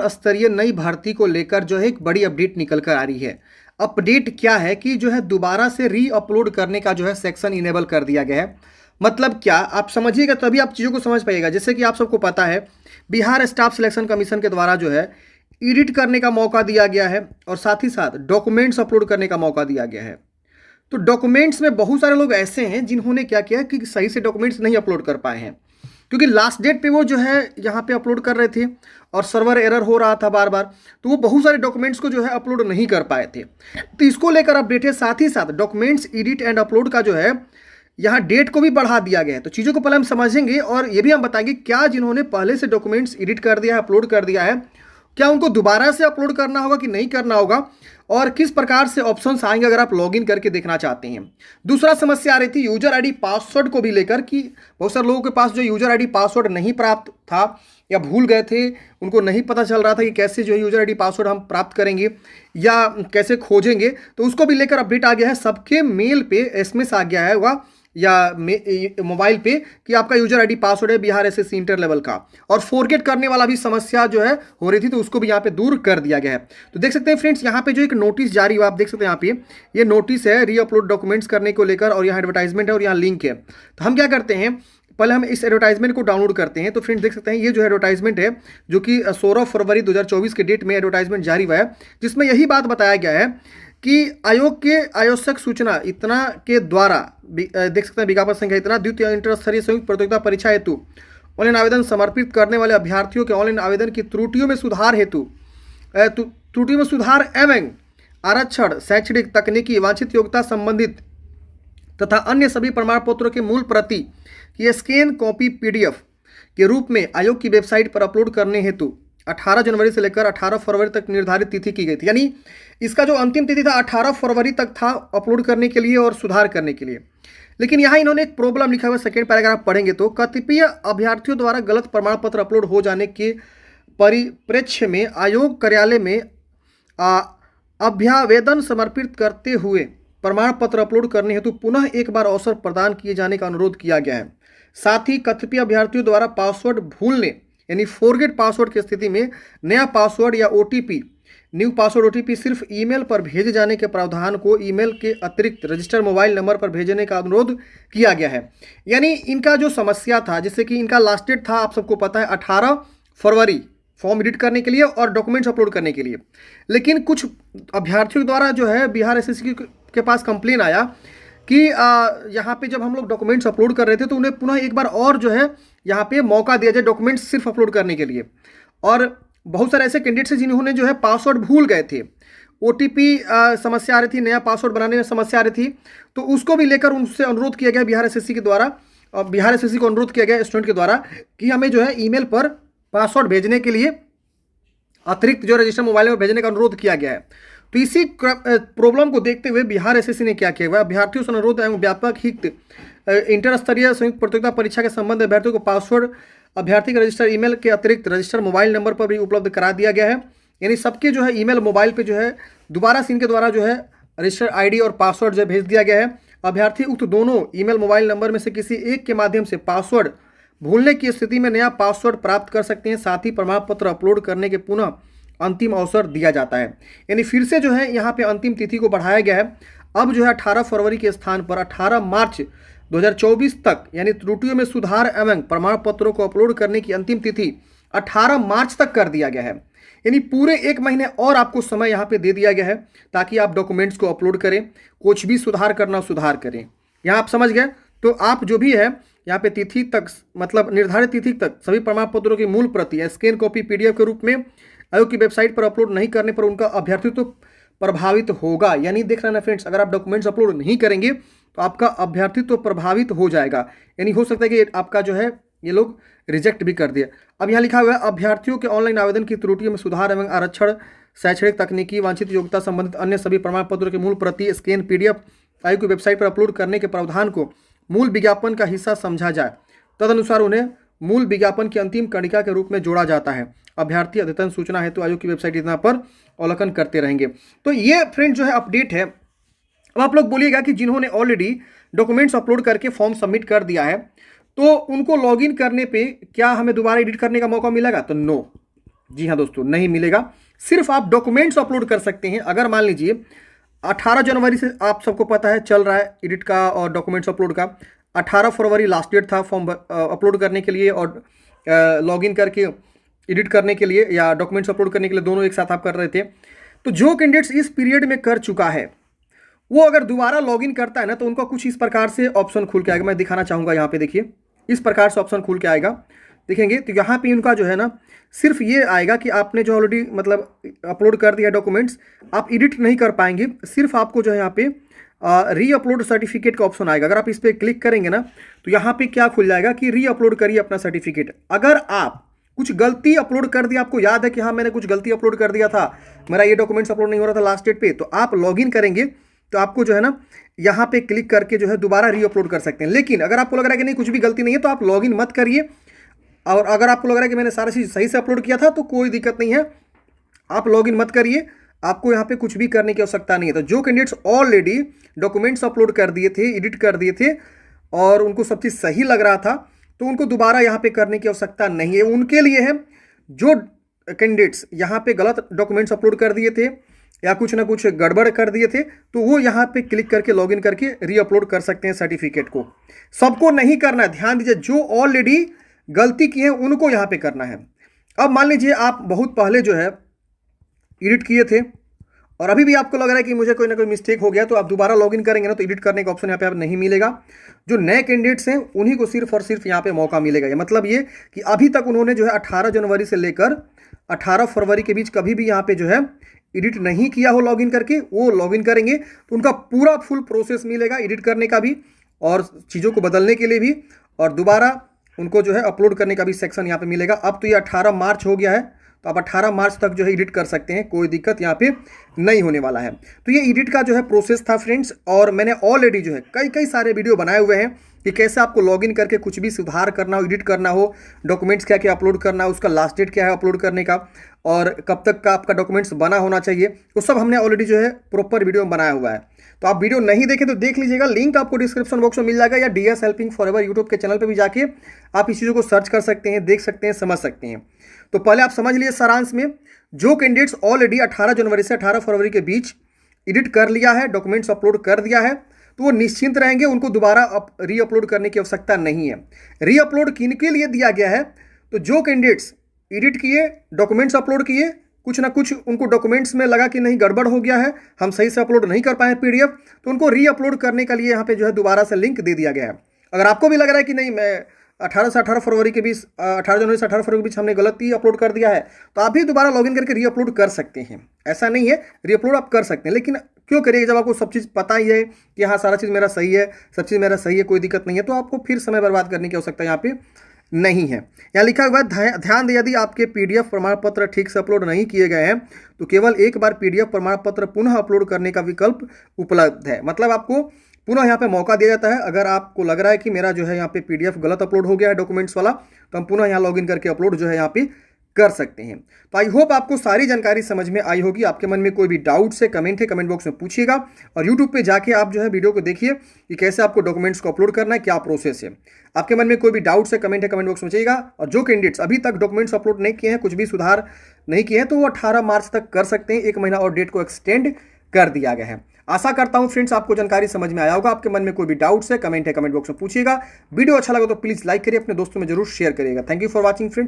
स्तरीय नई भर्ती को लेकर जो है एक बड़ी अपडेट निकल कर आ रही है। अपडेट क्या है कि जो है दोबारा से री अपलोड करने का जो है सेक्शन इनेबल कर दिया गया है। मतलब क्या, आप समझिएगा तभी आप चीज़ों को समझ पाइएगा। जैसे कि आप सबको पता है, बिहार स्टाफ सिलेक्शन कमीशन के द्वारा जो है एडिट करने का मौका दिया गया है और साथ ही साथ डॉक्यूमेंट्स अपलोड करने का मौका दिया गया है। तो डॉक्यूमेंट्स में बहुत सारे लोग ऐसे हैं जिन्होंने क्या किया कि सही से डॉक्यूमेंट्स नहीं अपलोड कर पाए हैं, क्योंकि लास्ट डेट पे वो जो है यहाँ पे अपलोड कर रहे थे और सर्वर एरर हो रहा था बार बार, तो वो बहुत सारे डॉक्यूमेंट्स को जो है अपलोड नहीं कर पाए थे। तो इसको लेकर अपडेट है। साथ ही साथ डॉक्यूमेंट्स एडिट एंड अपलोड का जो है यहाँ डेट को भी बढ़ा दिया गया है। तो चीज़ों को पहले हम समझेंगे और ये भी हम बताएंगे क्या जिन्होंने पहले से डॉक्यूमेंट्स एडिट कर दिया है, अपलोड कर दिया है, क्या उनको दोबारा से अपलोड करना होगा कि नहीं करना होगा और किस प्रकार से ऑप्शंस आएंगे अगर आप लॉगिन करके देखना चाहते हैं। दूसरा समस्या आ रही थी यूजर आईडी पासवर्ड को भी लेकर कि बहुत सारे लोगों के पास जो यूजर आईडी पासवर्ड नहीं प्राप्त था या भूल गए थे, उनको नहीं पता चल रहा था कि कैसे जो है यूजर आईडी पासवर्ड हम प्राप्त करेंगे या कैसे खोजेंगे। तो उसको भी लेकर अपडेट आ गया है। सबके मेल पे एसएमएस आ गया है हुआ या मोबाइल पे कि आपका यूजर आईडी पासवर्ड है बिहार एसएससी इंटर लेवल का, और फॉरगेट करने वाला भी समस्या जो है हो रही थी, तो उसको भी यहाँ पे दूर कर दिया गया है। तो देख सकते हैं फ्रेंड्स, यहाँ पे जो एक नोटिस जारी हुआ, आप देख सकते हैं यहाँ पे ये नोटिस है री अपलोड डॉक्यूमेंट्स करने को लेकर, और यहाँ एडवर्टाइजमेंट है और यहाँ लिंक है। तो हम क्या करते हैं, पहले हम इस एडवर्टाइजमेंट को डाउनलोड करते हैं। तो फ्रेंड्स देख सकते हैं ये जो एडवर्टाइजमेंट है जो कि 16 फरवरी 2024 के डेट में एडवर्टाइजमेंट जारी हुआ है, जिसमें यही बात बताया गया है कि आयोग के आवश्यक सूचना इतना के द्वारा देख सकते हैं विज्ञापन संख्या इतना द्वितीय इंटर स्तरीय संयुक्त प्रतियोगिता परीक्षा हेतु ऑनलाइन आवेदन समर्पित करने वाले अभ्यर्थियों के ऑनलाइन आवेदन की त्रुटियों में सुधार हेतु त्रुटियों में सुधार एवं आरक्षण, शैक्षणिक, तकनीकी, वांछित योग्यता संबंधित तथा अन्य सभी प्रमाण पत्रों की मूल प्रति की स्कैन कॉपी पीडीएफ के रूप में आयोग की वेबसाइट पर अपलोड करने हेतु 18 जनवरी से लेकर 18 फरवरी तक निर्धारित तिथि की गई थी। यानी इसका जो अंतिम तिथि था 18 फरवरी तक था अपलोड करने के लिए और सुधार करने के लिए। लेकिन यहाँ इन्होंने एक प्रॉब्लम लिखा हुआ, सेकेंड पैराग्राफ पढ़ेंगे तो कतिपय अभ्यर्थियों द्वारा गलत प्रमाण पत्र अपलोड हो जाने के परिप्रेक्ष्य में आयोग कार्यालय में अभ्यावेदन समर्पित करते हुए प्रमाण पत्र अपलोड करने हेतु पुनः एक बार अवसर प्रदान किए जाने का अनुरोध किया गया है। साथ ही कतिपय अभ्यर्थियों द्वारा पासवर्ड भूलने यानी फॉरगेट पासवर्ड की स्थिति में नया पासवर्ड या ओटीपी, न्यू पासवर्ड ओटीपी सिर्फ ईमेल पर भेजे जाने के प्रावधान को ईमेल के अतिरिक्त रजिस्टर्ड मोबाइल नंबर पर भेजने का अनुरोध किया गया है। यानी इनका जो समस्या था, जैसे कि इनका लास्ट डेट था आप सबको पता है 18 फरवरी फॉर्म एडिट करने के लिए और डॉक्यूमेंट्स अपलोड करने के लिए, लेकिन कुछ अभ्यर्थियों द्वारा जो है बिहार एसएससी के पास कंप्लेन आया कि यहाँ पे जब हम लोग डॉक्यूमेंट्स अपलोड कर रहे थे तो उन्हें पुनः एक बार और जो है यहाँ पे मौका दिया जाए डॉक्यूमेंट्स सिर्फ अपलोड करने के लिए। और बहुत सारे ऐसे कैंडिडेट्स हैं जिन्होंने जो है पासवर्ड भूल गए थे, ओटीपी समस्या आ रही थी, नया पासवर्ड बनाने में समस्या आ रही थी, तो उसको भी लेकर उनसे अनुरोध किया गया बिहार एसएससी के द्वारा, और बिहार एसएससी को अनुरोध किया गया स्टूडेंट के द्वारा कि हमें जो है ईमेल पर पासवर्ड भेजने के लिए अतिरिक्त जो रजिस्टर मोबाइल में भेजने का अनुरोध किया गया है। तो इसी प्रॉब्लम को देखते हुए बिहार एसएससी ने क्या किया हुआ, अभ्यर्थियों से अनुरोध एवं व्यापक हित इंटर स्तरीय संयुक्त प्रतियोगिता परीक्षा के संबंध में अभ्यर्थियों को पासवर्ड अभ्यर्थी के रजिस्टर ईमेल के अतिरिक्त रजिस्टर मोबाइल नंबर पर भी उपलब्ध करा दिया गया है। यानी सबके जो है ईमेल मोबाइल पे जो है दोबारा से इनके द्वारा जो है रजिस्टर आईडी और पासवर्ड जो भेज दिया गया है। अभ्यर्थी उक्त दोनों ईमेल मोबाइल नंबर में से किसी एक के माध्यम से पासवर्ड भूलने की स्थिति में नया पासवर्ड प्राप्त कर सकते हैं। साथ ही प्रमाण पत्र अपलोड करने के पुनः अंतिम अवसर दिया जाता है। यानी फिर से जो है यहाँ पे अंतिम तिथि को बढ़ाया गया है। अब जो है 18 फरवरी के स्थान पर 18 मार्च 2024 तक, यानी त्रुटियों में सुधार एवं प्रमाण पत्रों को अपलोड करने की अंतिम तिथि 18 मार्च तक कर दिया गया है। यानी पूरे 1 महीने और आपको समय यहाँ पे दे दिया गया है ताकि आप डॉक्यूमेंट्स को अपलोड करें, कुछ भी सुधार करना सुधार करें। यहाँ आप समझ गए। तो आप जो भी है यहाँ पे तिथि तक, मतलब निर्धारित तिथि तक सभी प्रमाण पत्रों की मूल प्रति स्कैन कॉपी पीडीएफ के रूप में आयोग की वेबसाइट पर अपलोड नहीं करने पर उनका अभ्यर्थित्व प्रभावित होगा। यानी देख रहे हैं ना फ्रेंड्स, अगर आप डॉक्यूमेंट्स अपलोड नहीं करेंगे तो आपका अभ्यर्थित्व प्रभावित हो जाएगा। यानी हो सकता है कि आपका जो है ये लोग रिजेक्ट भी कर दिए। अब यहाँ लिखा हुआ है अभ्यर्थियों के ऑनलाइन आवेदन की त्रुटियों में सुधार एवं आरक्षण, शैक्षणिक, तकनीकी, वांछित योग्यता संबंधित अन्य सभी प्रमाण पत्रों की मूल प्रति स्कैन पीडीएफ आयोग की वेबसाइट पर अपलोड करने के प्रावधान को मूल विज्ञापन का हिस्सा समझा जाए, तदनुसार उन्हें मूल विज्ञापन की अंतिम कणिका के रूप में जोड़ा जाता है। अभ्यर्थी अद्यतन सूचना हेतु आयोग की वेबसाइट इतना पर अवलोकन करते रहेंगे। तो ये फ्रेंड जो है अपडेट है। अब आप लोग बोलिएगा कि जिन्होंने ऑलरेडी डॉक्यूमेंट्स अपलोड करके फॉर्म सबमिट कर दिया है तो उनको लॉगिन करने पे क्या हमें दोबारा एडिट करने का मौका मिलेगा? तो नो, जी हाँ दोस्तों, नहीं मिलेगा। सिर्फ आप डॉक्यूमेंट्स अपलोड कर सकते हैं। अगर मान लीजिए 18 जनवरी से आप सबको पता है चल रहा है एडिट का और डॉक्यूमेंट्स अपलोड का। 18 फरवरी लास्ट डेट था फॉर्म अपलोड करने के लिए और लॉगिन करके एडिट करने के लिए या डॉक्यूमेंट्स अपलोड करने के लिए, दोनों एक साथ आप कर रहे थे। तो जो कैंडिडेट्स इस पीरियड में कर चुका है वो अगर दोबारा लॉगिन करता है ना, तो उनका कुछ इस प्रकार से ऑप्शन खुल के आएगा। मैं दिखाना चाहूँगा, यहाँ पे देखिए इस प्रकार से ऑप्शन खुल के आएगा, देखेंगे तो यहाँ पे उनका जो है ना सिर्फ ये आएगा कि आपने जो ऑलरेडी मतलब अपलोड कर दिया डॉक्यूमेंट्स, आप एडिट नहीं कर पाएंगे। सिर्फ आपको जो है यहाँ पे री अपलोड सर्टिफिकेट का ऑप्शन आएगा। अगर आप इस पर क्लिक करेंगे ना तो यहाँ पे क्या खुल जाएगा कि री अपलोड करिए अपना सर्टिफिकेट। अगर आप कुछ गलती अपलोड कर दिया, आपको याद है कि हाँ मैंने कुछ गलती अपलोड कर दिया था, मेरा ये डॉक्यूमेंट्स अपलोड नहीं हो रहा था लास्ट डेट पे, तो आप लॉगिन करेंगे तो आपको जो है ना यहाँ पे क्लिक करके जो है दोबारा री अपलोड कर सकते हैं। लेकिन अगर आपको लग रहा है कि नहीं कुछ भी गलती नहीं है तो आप लॉगिन मत करिए। और अगर आपको लग रहा है कि मैंने सारी चीज़ सही से अपलोड किया था तो कोई दिक्कत नहीं है, आप लॉगिन मत करिए, आपको यहाँ पे कुछ भी करने की आवश्यकता नहीं है। तो जो कैंडिडेट्स ऑलरेडी डॉक्यूमेंट्स अपलोड कर दिए थे, एडिट कर दिए थे और उनको सब चीज़ सही लग रहा था, तो उनको दोबारा यहाँ पे करने की आवश्यकता नहीं है। उनके लिए है जो कैंडिडेट्स यहाँ पे गलत डॉक्यूमेंट्स अपलोड कर दिए थे या कुछ ना कुछ गड़बड़ कर दिए थे, तो वो यहाँ पे क्लिक करके लॉगिन करके री अपलोड कर सकते हैं सर्टिफिकेट को। सबको नहीं करना है, ध्यान दीजिए, जो ऑलरेडी गलती की है उनको यहाँ पे करना है। अब मान लीजिए आप बहुत पहले जो है एडिट किए थे और अभी भी आपको लग रहा है कि मुझे कोई ना कोई मिस्टेक हो गया, तो आप दोबारा लॉगिन करेंगे ना तो एडिट करने का ऑप्शन यहाँ पे आप नहीं मिलेगा। जो नए कैंडिडेट्स हैं उन्हीं को सिर्फ और सिर्फ यहाँ पे मौका मिलेगा। मतलब ये कि अभी तक उन्होंने जो है 18 जनवरी से लेकर 18 फरवरी के बीच कभी भी यहाँ पे जो है एडिट नहीं किया हो लॉगिन करके, वो लॉगिन करेंगे तो उनका पूरा फुल प्रोसेस मिलेगा एडिट करने का भी और चीज़ों को बदलने के लिए भी, और दोबारा उनको जो है अपलोड करने का भी सेक्शन यहाँ पे मिलेगा। अब तो ये 18 मार्च हो गया है, तो आप 18 मार्च तक जो है एडिट कर सकते हैं, कोई दिक्कत यहाँ पे नहीं होने वाला है। तो ये एडिट का जो है प्रोसेस था फ्रेंड्स, और मैंने ऑलरेडी जो है कई सारे वीडियो बनाए हुए हैं कि कैसे आपको लॉगिन करके कुछ भी सुधार करना हो, एडिट करना हो, डॉक्यूमेंट्स क्या क्या अपलोड करना है, उसका लास्ट डेट क्या है अपलोड करने का और कब तक का आपका डॉक्यूमेंट्स बना होना चाहिए, वो सब हमने ऑलरेडी जो है प्रॉपर वीडियो में बनाया हुआ है। तो आप वीडियो नहीं देखें तो देख लीजिएगा, लिंक आपको डिस्क्रिप्शन बॉक्स में मिल जाएगा, या DS हेल्पिंग फॉरएवर यूट्यूब के चैनल पर भी जाके आप इस चीज़ों को सर्च कर सकते हैं, देख सकते हैं, समझ सकते हैं। तो पहले आप समझ लिए सारांश में, जो कैंडिडेट्स ऑलरेडी 18 जनवरी से 18 फरवरी के बीच एडिट कर लिया है, डॉक्यूमेंट्स अपलोड कर दिया है, तो वो निश्चिंत रहेंगे, उनको दोबारा री अपलोड करने की आवश्यकता नहीं है। री अपलोड किन के लिए दिया गया है, तो जो कैंडिडेट्स एडिट किए, डॉक्यूमेंट्स अपलोड किए, कुछ ना कुछ उनको डॉक्यूमेंट्स में लगा कि नहीं गड़बड़ हो गया है, हम सही से अपलोड नहीं कर पाए PDF, तो उनको री अपलोड करने के लिए यहाँ पे जो है दोबारा से लिंक दे दिया गया है। अगर आपको भी लग रहा है कि नहीं मैं 18 से 18 फरवरी के बीच 18 जनवरी से 18 फरवरी के बीच हमने गलती अपलोड कर दिया है, तो आप भी दोबारा लॉगिन करके री अपलोड कर सकते हैं। ऐसा नहीं है, री अपलोड आप कर सकते हैं, लेकिन क्यों करिए जब आपको सब चीज़ पता ही है कि हाँ सारा चीज़ मेरा सही है, सब चीज़ मेरा सही है, कोई दिक्कत नहीं है, तो आपको फिर समय बर्बाद करने की आवश्यकता यहाँ पे नहीं है। यहाँ लिखा हुआ है ध्यान दें, यदि आपके PDF प्रमाण पत्र ठीक से अपलोड नहीं किए गए हैं तो केवल एक बार PDF प्रमाण पत्र पुनः अपलोड करने का विकल्प उपलब्ध है। मतलब आपको पुनः यहाँ पे मौका दिया जाता है। अगर आपको लग रहा है कि मेरा जो है यहाँ पे PDF गलत अपलोड हो गया है डॉक्यूमेंट्स वाला, तो हम पुनः यहाँ लॉगिन करके अपलोड जो है यहाँ पे कर सकते हैं। तो आई होप आपको सारी जानकारी समझ में आई होगी। आपके मन में कोई भी डाउट है, कमेंट बॉक्स में पूछिएगा, और यूट्यूब पे जाके आप जो है वीडियो को देखिए कि कैसे आपको डॉक्यूमेंट्स को अपलोड करना है, क्या प्रोसेस है। आपके मन में कोई भी डाउट है, कमेंट बॉक्स में चाहिएगा। और जो कैंडिडेट्स अभी तक डॉक्यूमेंट्स अपलोड नहीं किए हैं, कुछ भी सुधार नहीं किए हैं, तो वो 18 मार्च तक कर सकते हैं। 1 महीना और डेट को एक्सटेंड कर दिया गया है। आशा करता हूं फ्रेंड्स आपको जानकारी समझ में आया होगा। आपके मन में कोई भी डाउट्स है, कमेंट बॉक्स में पूछिएगा। वीडियो अच्छा लगा तो प्लीज लाइक करिए, अपने दोस्तों में जरूर शेयर करिएगा। Thank you for watching friends.